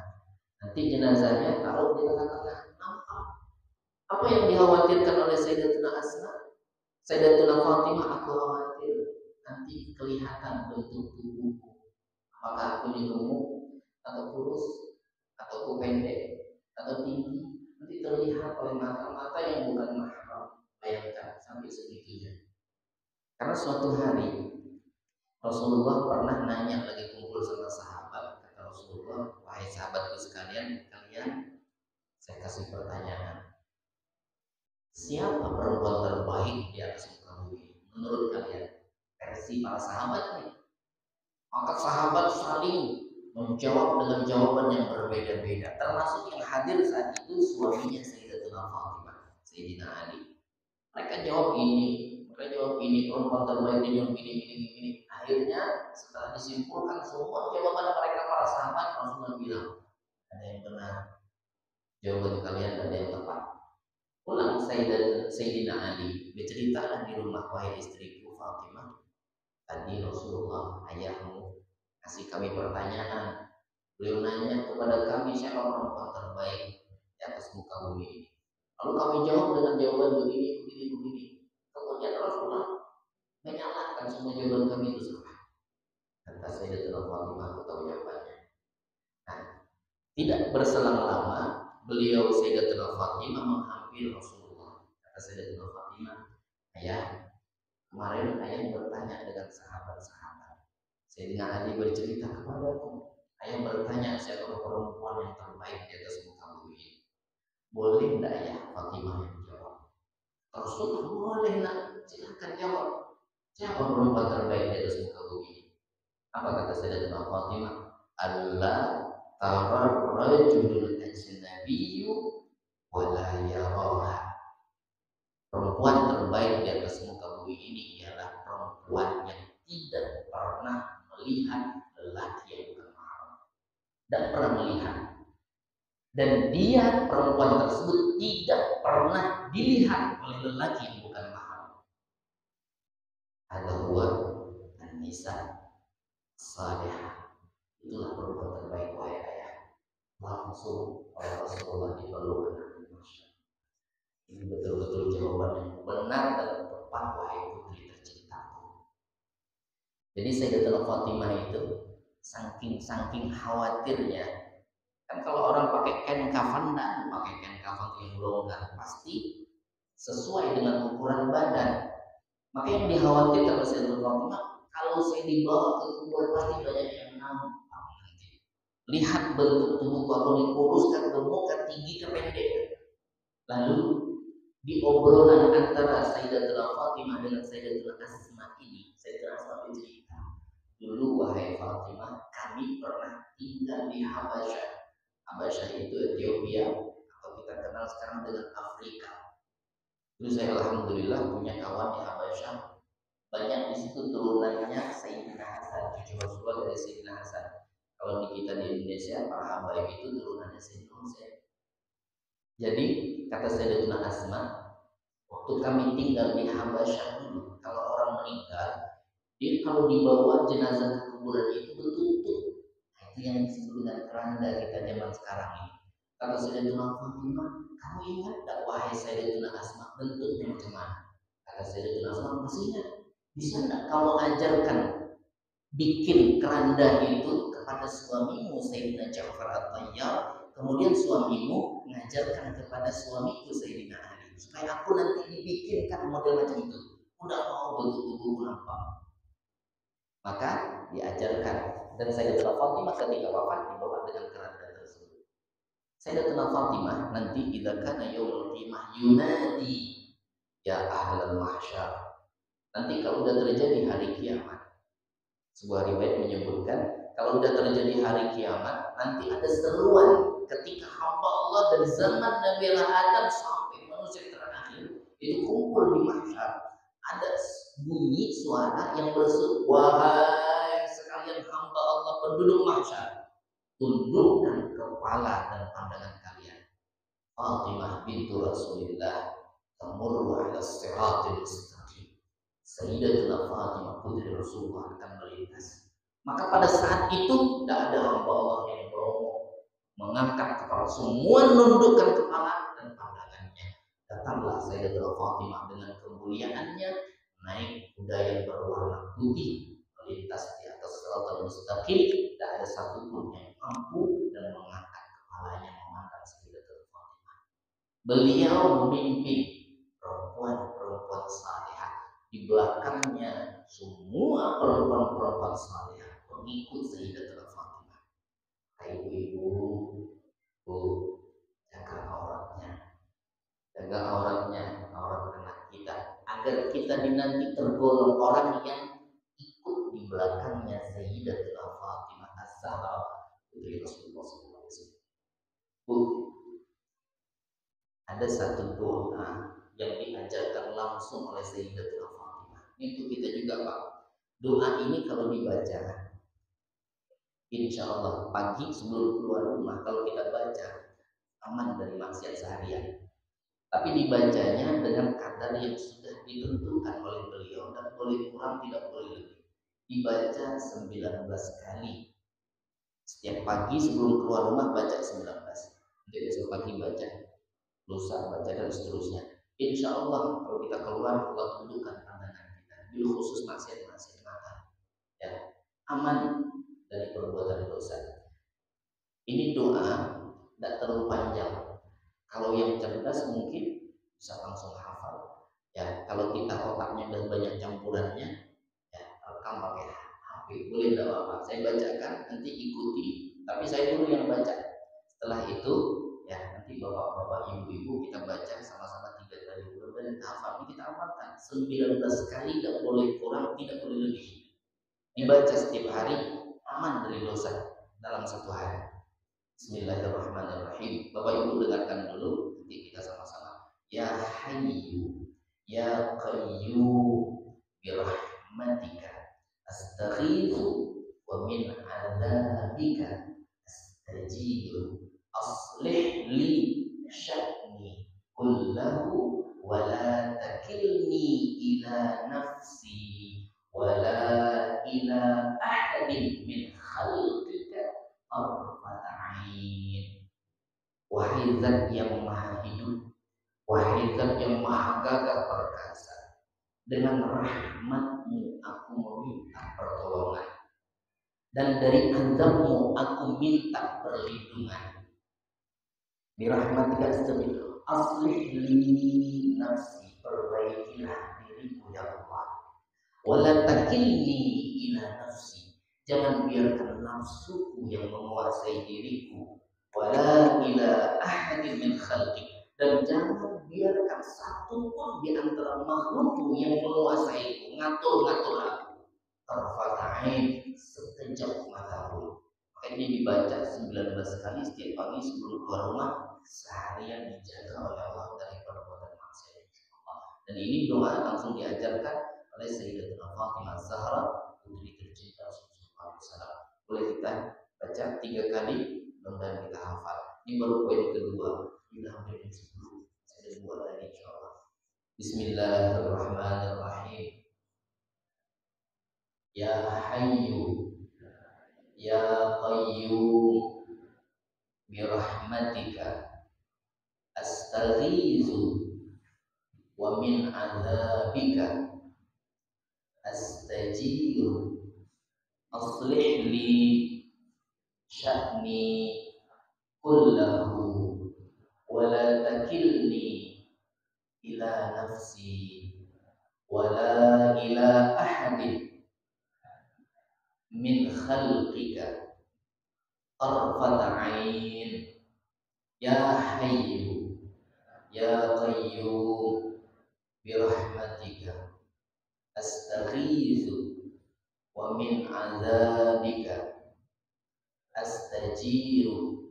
nanti jenazahnya taruh di tengah-tengah. Apa yang dikhawatirkan oleh Sayyidatuna Asma? Sayyidatuna Fatimah, aku khawatir nanti kelihatan bentuk tubuhku, apakah aku ini gemuk atau kurus atau aku pendek atau tinggi, nanti terlihat oleh mata-mata yang bukan mahram. Bayangkan sampai segitunya. Karena suatu hari Rasulullah pernah nanya, lagi kumpul sama sahabat, kata Rasulullah, wahai sahabatku sekalian, kalian saya kasih pertanyaan, siapa perempuan terbaik di atas muka bumi menurut kalian? Versi para sahabat nih. Maka sahabat saling menjawab dengan jawaban yang berbeda-beda. Termasuk yang hadir saat itu suaminya Sayyidatuna Fatimah, Sayyidina Ali. Mereka jawab ini, mereka jawab ini, perempuan terbaik dia jawab ini. Akhirnya setelah disimpulkan semua jawaban mereka para sahabat, Rasulullah bilang, ada yang benar, jawaban kalian ada yang tepat. Pulang Sayyidina Ali, berceritalah di rumah, wahai istriku Fatimah, tadi Rasulullah ayahmu kasih kami pertanyaan. Beliau nanya kepada kami siapa perempuan terbaik di atas muka bumi ini. Lalu kami jawab dengan jawaban begini. Kemudian Rasulullah menyalahkan semua jawaban kami itu salah. Kata Sayyidatuna Fatimah, aku tahu jawabannya. Nah, tidak berselang lama beliau Sayyidatuna Fatimah menghampiri Rasulullah. Kata Sayyidatuna Fatimah, ayah, kemarin ayah bertanya dengan sahabat-sahabat. Sayyidina Ali bercerita kepadaku. Ayah bertanya siapa perempuan yang terbaik di atas muka bumi ini. Boleh tidak ya Fatimah yang jawab? Rasulullah, boleh nak, silakan jawab. Siapa perempuan terbaik di atas muka bumi ini? Apa kata Sayyidatuna Fatimah? Allah tarar rajulul ajnabiyyu wala yaraha. Perempuan terbaik di atas muka bumi ini ialah perempuan yang tidak pernah melihat lelaki yang bukan mahram, dan pernah melihat, dan dia perempuan tersebut tidak pernah dilihat oleh lelaki yang bukan mahram. Ada huwa an-nisa salihah. Itulah perempuan terbaik wahai ayah. Langsung oleh Rasulullah dipeluk anak Masya. Ini betul-betul jawaban yang benar dan tepat wahai putri tercintaku. Jadi Sayyidatuna Fatimah itu saking khawatirnya. Kan kalau orang pakai kain kafan dan pakai kain kafan yang longgar pasti sesuai dengan ukuran badan. Maka yang dikhawatirkan oleh Sayyidatuna Fatimah, kalau saya dibawa ke kubur pasti banyak yang nampak nanti. Lihat bentuk tubuhku, aku dikuruskan, gemuk, tinggi, pendek. Lalu di obrolan antara Sayyidatuna Fatimah dengan Sayyidatuna Asma ini, Sayyidatuna Asma bercerita, dulu wahai Fatimah, kami pernah tinggal di Habasyah. Habasyah itu Ethiopia, atau kita kenal sekarang dengan Afrika. Dulu saya alhamdulillah punya kawan di Habasyah. Banyak di situ turunannya Sayyidina Hasan, cucu Rasulullah dari Sayyidina Hasan. Kalau di kita di Indonesia, para habaib itu turunannya Sayyidina Husain. Jadi kata Sayyidatuna Asma, waktu kami tinggal di Habasyah dulu, kalau orang meninggal, dia kalau dibawa jenazah ke kuburan itu betul-betul. Nah, itu yang disebut dengan keranda kita zaman sekarang ini. Kata Sayyidatuna Fatimah, kamu ingat tak wahai Sayyidatuna Asma bentuknya macam mana? Kata Sayyidatuna Asma, masih ingat. Bisa tidak kamu ajarkan bikin keranda itu kepada suamimu Sayyidina Ja'far At-Tayyar, kemudian suamimu mengajarkan kepada suamiku Sayyidina Ali, supaya aku nanti dibikinkan model macam itu. Udah mau bentuk tubuhku nampak. Maka diajarkan, dan Sayyidatuna Fatimah ketika wafat dibawa dengan keranda tersebut. Sayyidatuna Fatimah nanti idza kana yaumul qiyamah yunadi ya ahlal mahsyar. Nanti kalau sudah terjadi hari kiamat, sebuah riwayat menyebutkan kalau sudah terjadi hari kiamat, nanti ada seruan ketika hamba Allah dari zaman Nabi Adam sampai manusia terakhir itu kumpul di mahsyar. Ada bunyi suara yang berseru, wahai sekalian hamba Allah penduduk mahsyar, tundukkan kepala dan pandangan kalian. Fatimah bintu Rasulillah tamurru ala siratil mustaqim. Sayyidatuna Fatimah putri Rasulullah akan melintas. Maka pada saat itu tidak ada hamba Allah yang beromong, mengangkat kepala, semua nundukkan kepala dan pandangannya. Datanglah Sayyidatuna Fatimah dengan kemuliaannya naik kuda yang berwarna putih melintas di atas siratal mustaqim. Tidak ada satupun yang mampu dan mengangkat kepalanya memandang Sayyidatuna Fatimah. Beliau memimpin perempuan-perempuan salihah. Di belakangnya semua perempuan-perempuan salihah mengikut Sayyidatuna Fatimah. Ibu-ibu, bu, jaga auratnya, aurat anak kita, agar kita nanti tergolong orang yang ikut belakangnya Sayyidatuna Fatimah Az-Zahra putri Rasulullah SAW. Ada satu doa yang diajarkan langsung oleh Sayyidatuna Fatimah. Itu kita juga Pak. Doa ini kalau dibaca, insya Allah pagi sebelum keluar rumah kalau kita baca aman dari maksiat seharian. Tapi dibacanya dengan kadar yang sudah ditentukan oleh beliau dan boleh kurang tidak boleh lebih. Dibaca 19 kali. Setiap pagi sebelum keluar rumah baca 19. Nanti besok pagi baca, lusa baca dan seterusnya. Insya Allah kalau kita keluar Allah tundukkan pandangan kita. Bil khusus maksiat-maksiat mata. Ya, aman dari perbuatan dosa. Ini doa tidak terlalu panjang. Kalau yang cerdas mungkin bisa langsung hafal. Ya, kalau kita otaknya udah banyak campurannya, ya rekam pakai HP boleh tidak apa-apa. Saya bacakan nanti ikuti, tapi saya dulu yang baca. Setelah itu, ya nanti bapak-bapak, ibu-ibu kita baca sama-sama 3 kali. Mudah-mudahan kita hafal. Ini kita amalkan 19 kali, tidak boleh kurang, tidak boleh lebih. Dibaca setiap hari, aman dari dosa dalam satu hari. Bismillahirrahmanirrahim. Bapak Ibu dengarkan dulu, nanti kita sama-sama. Ya Hayyu, Ya Qayyum, birahmatika astaghitsu wa min adzabika astajiru. Aslih li sya'ni kullahu wa la takilni ila nafsi wa la ila ahadin min khalqika tarfata'in. Wahai Zat yang maha hidup, wahai Zat yang maha gagah perkasa, dengan rahmat-Mu aku meminta pertolongan, dan dari azab-Mu aku minta perlindungan. Birahmatika astaghfir. Aslih li nafsi, perbaikilah diriku ya Allah. Wala takilni ila nafsi, jangan biarkan nafsuku yang menguasai diriku. Wala ila ahadin min khalqi, dan jangan biarkan satu pun di antara makhlukmu yang menguasaiku, ngatur-ngatur aku. Tarfata'in, sekejap mata pun. Makanya dibaca 19 kali setiap pagi sebelum keluar rumah, seharian dijaga oleh Allah dari perbuatan maksiat. Dan ini doa langsung diajarkan oleh Sayyidatuna Fatimah Az-Zahra putri tercinta Rasulullah SAW. Boleh kita baca 3 kali, mudah-mudahan kita hafal. Ini baru poin kedua. Kita hampir 10. Ada 2 lagi insyaallah. Bismillahirrahmanirrahim. Ya Hayyu, Ya Qayyum, birahmatika astaghitsu wa min adzabika astajiru. Aslih li sya'ni kullahu wa la takilni ila nafsi wa la ila ahadin min khalqika tarfata 'ain. Ya Hayyu, Ya Qayyum, birahmatika astaghitsu wa min 'adzabika astajiru.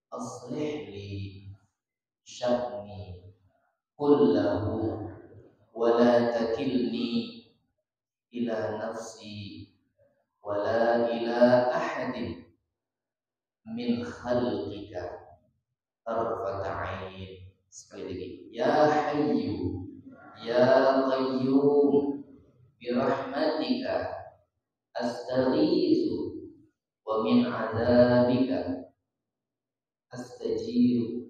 Aslih li sya'ni kullahu wa la takilni ila nafsi wa la ila ahadin min khalqika tarfata 'ain. Sekali lagi. Ya Hayyu, Ya Qayyum, birahmatika astaghitsu wa min 'adzabika astajiru.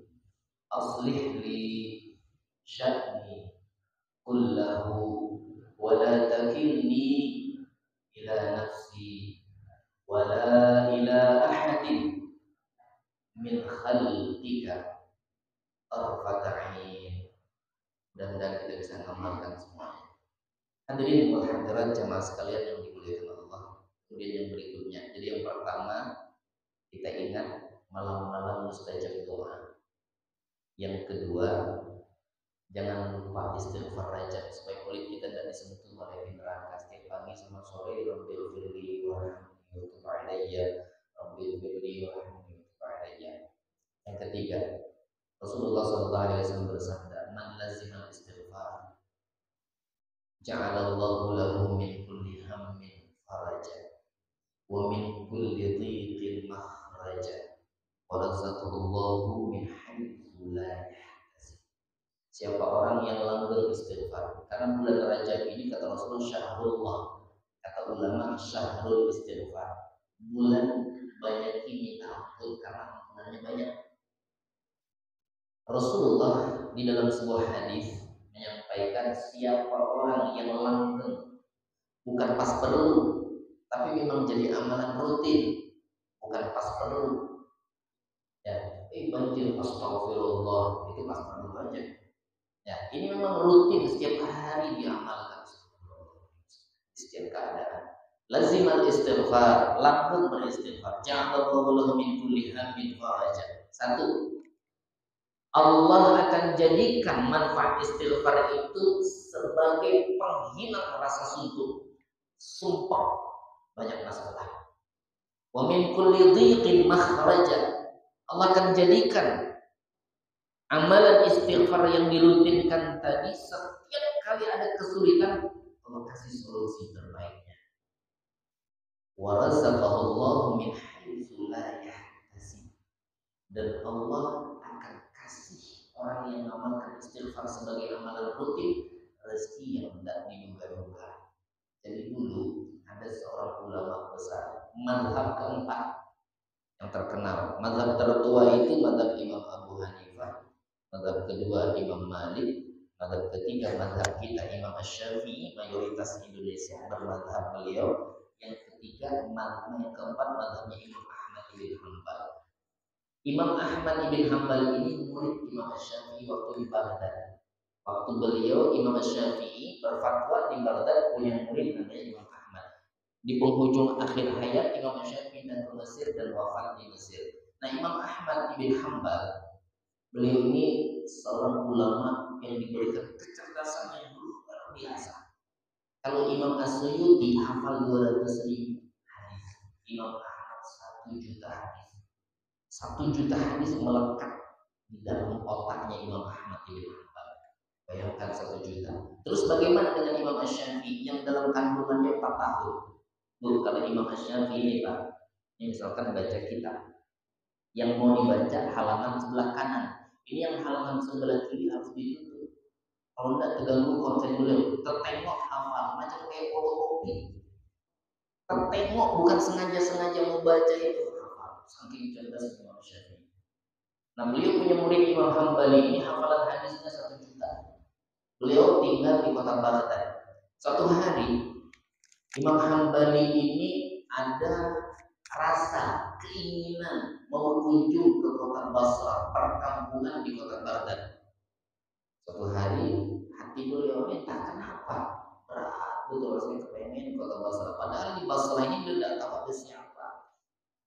Aslih li sya'ni kullahu wa la takilni ila nafsi wa la ila ahadin min khalqika tarfata 'ain. Mudah-mudahan kita bisa mengamalkan semuanya. Hadirin wal hadirat jamaah sekalian yang dimuliakan Allah. Kemudian yang berikutnya, jadi yang pertama kita ingat malam-malam mustajab doa. Yang kedua, jangan lupa istighfar rajab supaya kulit kita tidak disentuh oleh neraka setiap pagi sama sore, Rabbil firli warhamni wa tub alayya, Rabbil firli warhamni wa tub alayya. Yang ketiga, Rasulullah SAW bersabda, "Man lazima istighfar, ja'alallahu lahu min kulli hammin faraja, wa min kulli dhiqin makhraja, wa razaqallahu min haitsu la yahtasib." Siapa orang yang langgeng istighfar, karena bulan Rajab ini kata Rasulullah syahrullah, kata ulama syahrul istighfar, bulan banyak minta ampun karena ampunannya banyak. Rasulullah di dalam sebuah hadis menyampaikan siapa orang yang langgeng, bukan pas perlu, tapi memang jadi amalan rutin, bukan pas perlu. Ya, banjir astagfirullah itu pas perlu aja. Ya, ini memang rutin setiap hari diamalkan setiap keadaan. Lazimal istighfar, langgeng beristighfar. Ja'alallahu lahu min kulli hammin faraja. Satu, Allah akan jadikan manfaat istighfar itu sebagai penghilang rasa suntuk, sumpah banyak masalah. Wa min kulli dhiqin makhraja. Allah akan jadikan amalan istighfar yang dirutinkan tadi, setiap kali ada kesulitan, Allah kasih solusi terbaiknya. Wa razaqallahu min haitsu la yahtasib. Dan Allah akan kasih orang yang mengamalkan istighfar sebagai amalan rutin rezeki yang tidak diduga-duga. Jadi dulu ada seorang ulama besar, mazhab keempat yang terkenal. Mazhab tertua itu mazhab Imam Abu Hanifah, mazhab kedua Imam Malik, mazhab ketiga mazhab kita Imam Asy-Syafi'i, mayoritas Indonesia bermazhab beliau. Yang ketiga, yang keempat mazhabnya Imam Ahmad bin Hanbal. Imam Ahmad bin Hanbal ini murid Imam Asy-Syafi'i waktu di Baghdad. Waktu beliau Imam Asy-Syafi'i berfatwa di Baghdad punya murid namanya Imam Ahmad. Di penghujung akhir hayat Imam Asy-Syafi'i dan ke Mesir dan wafat di Mesir. Nah, Imam Ahmad bin Hanbal, beliau ini seorang ulama yang diberikan kecerdasan yang luar biasa. Kalau Imam As-Suyuti hafal 200.000 hadis, Imam Ahmad 1 juta hadis. 1 juta hadis melekat di dalam otaknya Imam Ahmad bin Hanbal. Bayangkan 1 juta. Terus bagaimana dengan Imam Asy-Syafi'i yang dalam kandungannya 4 tahun? Kalau Imam Asy-Syafi'i ini Pak, ini misalkan baca kitab, yang mau dibaca halaman sebelah kanan, ini yang halaman sebelah kiri harus ditutup. Kalau tidak terganggu konsen beliau, tertengok hafal macam kayak fotokopi. Tertengok bukan sengaja mau baca itu hafal. Saking cerdas Imam Syafi'i. Nah, beliau punya murid Imam Hambali ini hafalan hadisnya 1 juta. Beliau tinggal di kota Baghdad. Suatu hari Imam Hambali ini ada rasa keinginan mau kunjung ke kota Basrah, perkampungan di kota Baghdad. Suatu hari hati beliau minta, kenapa? Berat betul rasanya kepengen kota Basrah. Padahal di Basrah ini dia tidak tahu ada siapa,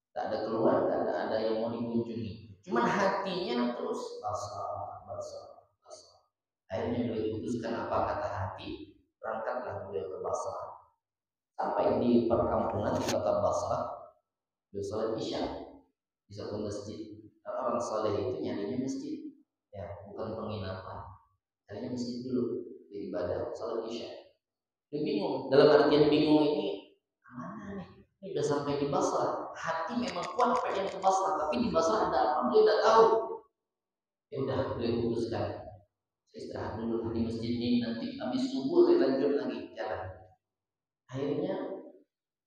tidak ada keluarga, tidak ada yang mau dikunjungi. Cuman hatinya terus Basrah. Akhirnya beliau putuskan apa kata hati, berangkatlah beliau ke Basrah. Sampai di perkampungan di kota Basrah, beliau sholat Isya di satu masjid. Orang saleh itu nyarinya masjid, ya bukan penginapan. Akhirnya masjid dulu beribadah salat Isya. Dia bingung, dalam artian bingung ini mana nih? Ini udah sampai di Basrah. Hati memang kuat pengen ke Basrah, tapi di Basrah ada apa? Dia tidak tahu. Ya udah, beliau putuskan, saya istirahat dulu di masjid ini, nanti habis subuh saya lanjut lagi jalan. Akhirnya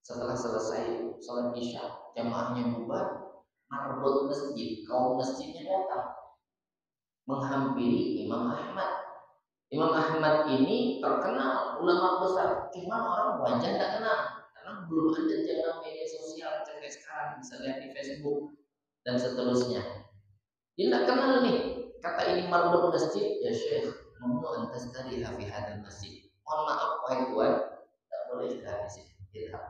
setelah selesai salat Isya, jamaahnya bubar, marbot masjid, kaum masjidnya datang menghampiri Imam Ahmad. Imam Ahmad ini terkenal ulama besar, cuma orang wajah tidak kenal karena belum ada zaman media sosial seperti sekarang, bisa lihat di Facebook dan seterusnya. Dia tidak kenal nih. Kata ini marbot masjid, ya Syekh, mamnu antas tadi fi hadzal masjid. Mohon maaf wahai tuan, tidak boleh istirahat di sini. Tidak.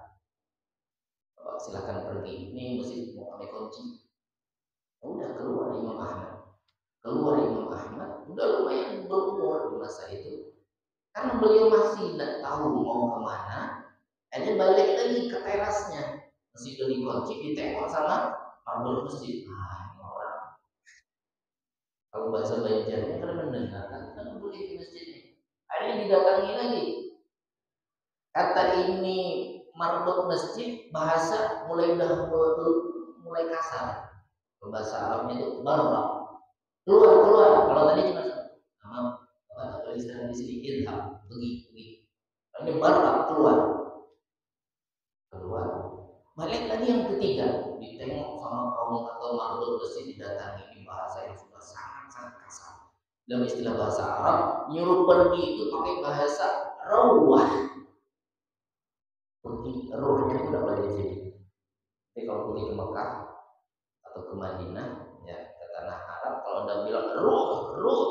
Silakan pergi. Ini masjid mau kami kunci. Udah keluar Imam Ahmad. Udah lumayan berumur di masa itu, karena beliau masih tidak tahu mau kemana. Akhirnya balik lagi ke terasnya, masih udah dikunci, ditengok sama marbot masjid. Nah, ini orang kalau bahasa Banjarnya kan mendengarkan kan boleh di masjid ini. Akhirnya didatangi lagi. Kata ini marbot masjid bahasa mulai kasar. Bahasa Arabnya itu barra. Keluar. Kalau tadi cuma sama kalau istilah di sini idham, pergi. Ini barra keluar. Balik lagi yang ketiga, ditengok sama kaum atau makhluk masjid didatangi di bahasa yang sudah sangat kasar. Dalam istilah bahasa Arab, nyuruh pergi itu pakai bahasa rawah. Pergi, rohnya itu tidak boleh di sini. Tapi kalau pergi ke Mekah atau ke Madinah, ya ke tanah Arab, kalau udah bilang ruh,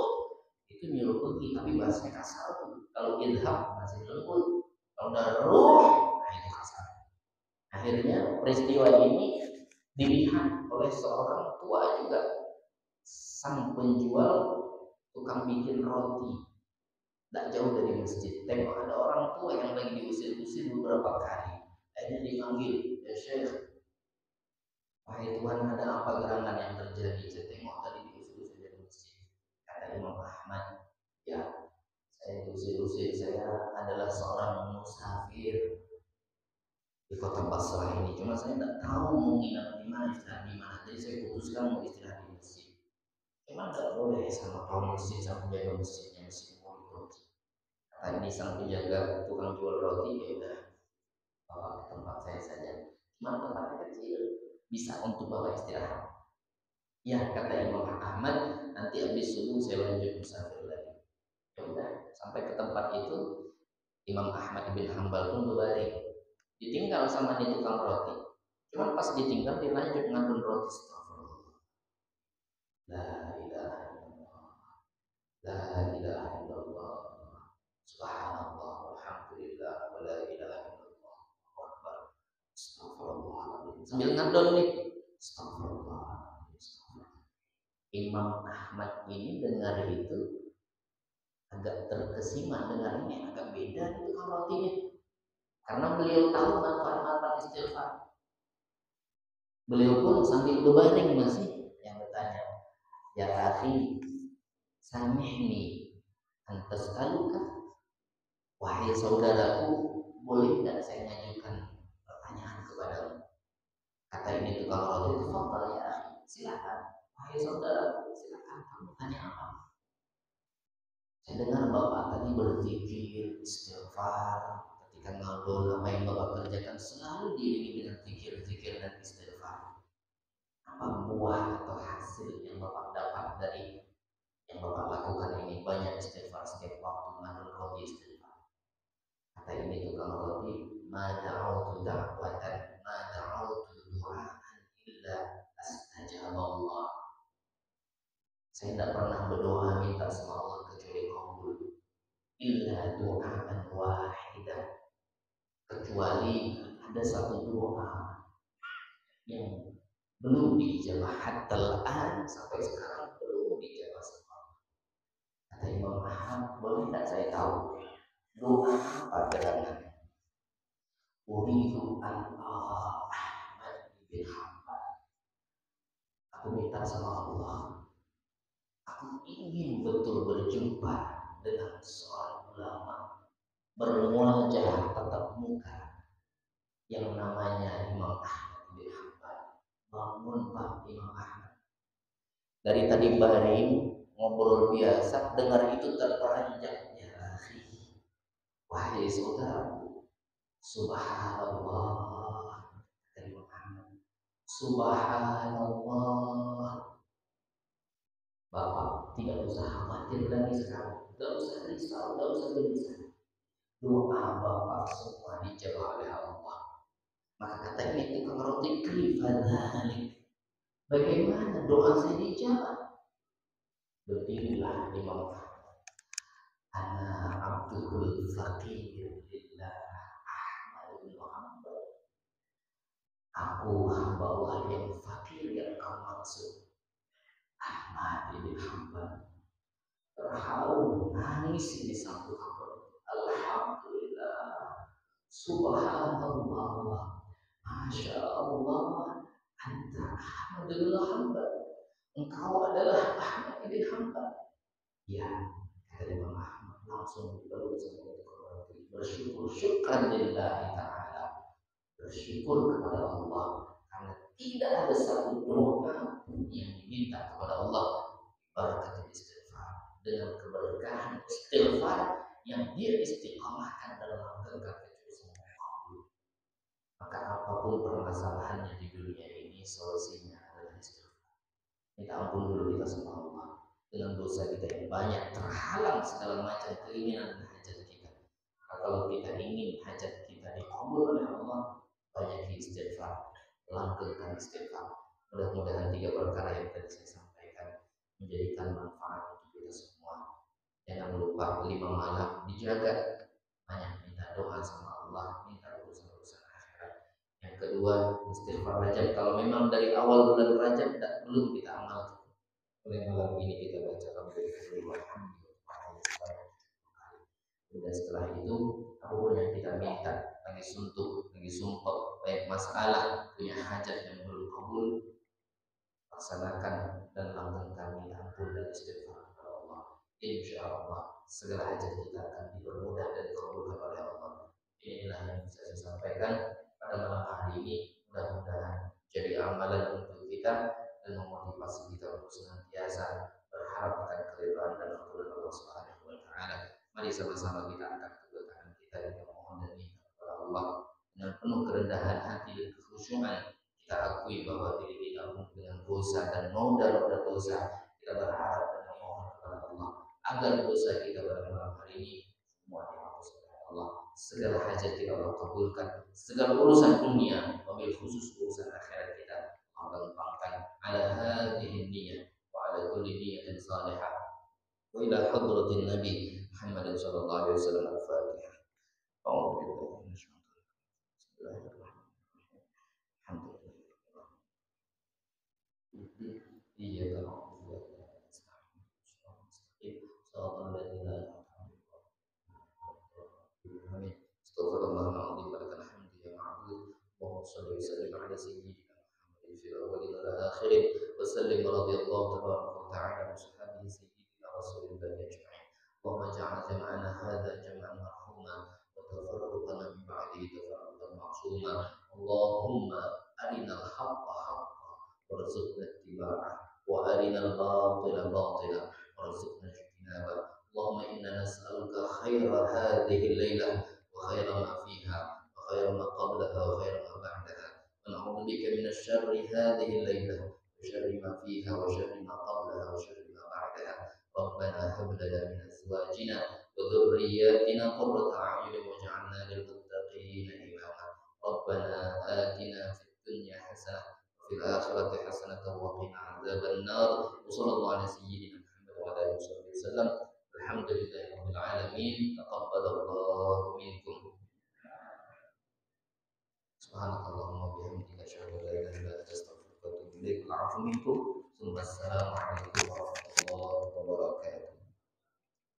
itu nyuruh pergi, tapi bahasanya kasar tuh. Kalau idham masih lembut. Kalau udah ruh, nah itu kasar. Akhirnya peristiwa ini dilihat oleh seorang tua juga, sang penjual tukang bikin roti, tidak jauh dari masjid. Tengok ada orang tua yang lagi diusir-usir beberapa kali. Akhirnya dipanggil, ya Syekh, wahai Tuhan, ada apa gerangan yang terjadi? Saya tengok tadi diusir-usir dari masjid. Kata Imam Ahmad, ya saya diusir-usir, saya adalah seorang musafir di kota Basrah ini. Cuma saya tidak tahu mau nginap di mana, istirahat di mana. Jadi saya putuskan mau istirahat di masjid. Cuma tidak boleh sama kaum masjid, sama penjaga masjidnya, masjid mau roti. Kata ini sang penjaga tukang jual roti, ya udah bawa ke tempat saya saja. Cuma tempatnya kecil, bisa untuk bawa istirahat. Ya kata Imam Ahmad, nanti habis subuh saya lanjut musafir lagi. Ya udah, sampai ke tempat itu Imam Ahmad bin Hambal pun berbaring. Ditinggal sama di tukang roti. Cuma pas ditinggal dia lanjut ngadon roti. Astagfirullah. La ilaha illallah. La ilaha illallah. Subhanallah walhamdulillah wa la ilaha illallah. Akbar. Astagfirullah. Sambil ngadon nih. Astagfirullah. Imam Ahmad ini dengar itu agak terkesima, dengarnya agak beda itu tukang rotinya. Karena beliau tahu manfaat-manfaat istighfar. Beliau pun sambil berbaring masih yang bertanya, ya akhi, samihni antas aluka, wahai saudaraku, boleh tidak saya mengajukan pertanyaan kepadamu? Kata ini tukang roti, tafadhal ya akhi, silakan. Wahai saudaraku, silakan, kamu tanya apa? Saya dengar bapak tadi berzikir, istighfar, ketika ngadon apa yang bapak kerjakan selalu diiringi dengan zikir dan istighfar. Apa buah atau hasil yang bapak dapat dari yang bapak lakukan ini? Banyak istighfar setiap waktu, ngadon roti istighfar. Kata ini tukang roti, ma da'autu da'watan, ma da'autu du'aan illa astajaba Allah. Saya tidak pernah berdoa minta sama Allah kecuali kabul. Illa du'aan wahidah, kecuali ada satu doa yang belum dijawab hatta al-an, sampai sekarang belum dijawab sama. Kata Imam Ahmad, boleh tidak saya tahu doa apa gerangan? Uridu an Ahmad bin Hanbal. Aku minta sama Allah, aku ingin betul berjumpa dengan seorang ulama berwajah tatap muka yang namanya Imam Ahmad bin Hanbal. Bangun Pak Imam Ahmad. Dari tadi baring ngobrol biasa, dengar itu terperanjat, ya akhi, wahai saudaraku, subhanallah. Dari Muhammad, subhanallah. Bapak tidak usah khawatir lagi sekarang, tidak usah risau, tidak usah gelisah. Doa bapak semua dijawab oleh Allah. Maka kata ini tukang roti, kifadhalik, bagaimana doa saya dijawab? Berdirilah Imam Ahmad. Ana abdul faqir lillah Ahmad bin Hanbal. Aku hamba Allah yang fakir yang kau maksud, Ahmad bin Hanbal. Terharu, nangis di samping kabur. Alhamdulillah, Subhanallah, Masya Allah, anta Ahmadul hamba. Engkau adalah Ahmad ibn Hambal. Ya, kata Imam Ahmad langsung dibalut sama bersyukur, syukran lillahi ta'ala, bersyukur kepada Allah karena tidak ada satu doa yang diminta kepada Allah berkat istighfar, dengan keberkahan istighfar yang dia istiqamahkan dalam mengerjakan kecuali Allah. Maka apapun permasalahannya di dunia ini, solusinya adalah istighfar. Minta ampun dulu kita sama Allah. Dengan dosa kita yang banyak, terhalang segala macam keinginan dan hajat kita. Nah, kalau kita ingin hajat kita dikabul oleh Allah, banyak istighfar, langgengkan istighfar. Mudah-mudahan 3 perkara yang tadi saya sampaikan menjadikan manfaat untuk kita semua. Jangan lupa 5 malam dijaga, banyak minta doa sama Allah, minta urusan-urusan akhirat. Yang kedua, istighfar Rajab. Kalau memang dari awal bulan Rajab belum kita amalkan, oleh malam ini kita baca Alhamdulillah. Dan setelah itu apapun yang kita minta, lagi suntuk, lagi sumpah, baik masalah, punya hajat yang belum kabul, laksanakan dan langgengkan minta ampun dan istighfar kepada Allah. Insya Allah segala hajat kita akan dipermudah dan dikabulkan oleh Allah. Inilah yang bisa saya sampaikan pada malam hari ini. Mudah-mudahan jadi amalan untuk kita dan memotivasi kita untuk senantiasa berharap akan keridhaan dan keridhaan Allah Subhanahu wa taala. Mari sama-sama kita angkat kedua tangan kita dengan mohon dan minta kepada Allah dengan penuh kerendahan hati dan kekhusyuan. Kita akui bahwa diri kita penuh dengan dosa dan noda-noda dosa. Kita berharap dan memohon kepada Allah agar dosa kita pada malam hari ini semua dihapus oleh Allah. Segala hajat kita Allah kabulkan. Segala urusan dunia, wabil khusus urusan akhirat kita Allah gampangkan. Ala hadhihi niyyah wa ala kulli niyyatin salihah. Wa ila hadratin Nabi Muhammad sallallahu alaihi wasallam. Al-Fatihah. A'udzu billahi minasyaitonir rajim. Alhamdulillah. Iya kalau Astaghfirullahaladzim wa lakal hamdu ya ma'bud. Allahumma shalli wa sallim ala sayyidina Muhammadin fil awwalin wal akhirin wa sallim radhiyallahu tabaraka wa ta'ala an sahabihi sayyidina rasulillahi ajma'in. Allahumma ja'al jam'ana hadha jam'an marhuma wa tafarruqana min ba'dihi tafarruqan ma'suma. Allahumma arinal haqqa haqqan warzuqna ittiba'ah wa arinal batila batilan warzuqna ijtinabah. Allahumma inna nas'aluka khaira hadhihi al-lailah wa khaira ma fiha wa khaira ma qablaha wa khaira ma ba'daha wa na'udzu bika min syarri hadhihi al-lailah wa syarri ma fiha wa syarri ma qablaha wa syarri ma ba'daha. Rabbana hab lana min azwajina wa dhurriyyatina qurrata a'yunin waj'alna lil muttaqina imama. Rabbana atina fid dunya hasanah wa fil akhirati hasanah wa qina adzaban nar. Wa sallallahu ala sayyidina Muhammad wa ala alihi wasallam. Alhamdulillahirabbil alamin. Taqabbalallahu minkum. Subhanakallahumma wa bihamdika asyhadu an la ilaha illa anta astaghfiruka wa atubu ilaik. Al'afwu minkum. Assalamu alaikum warahmatullahi wabarakatuh.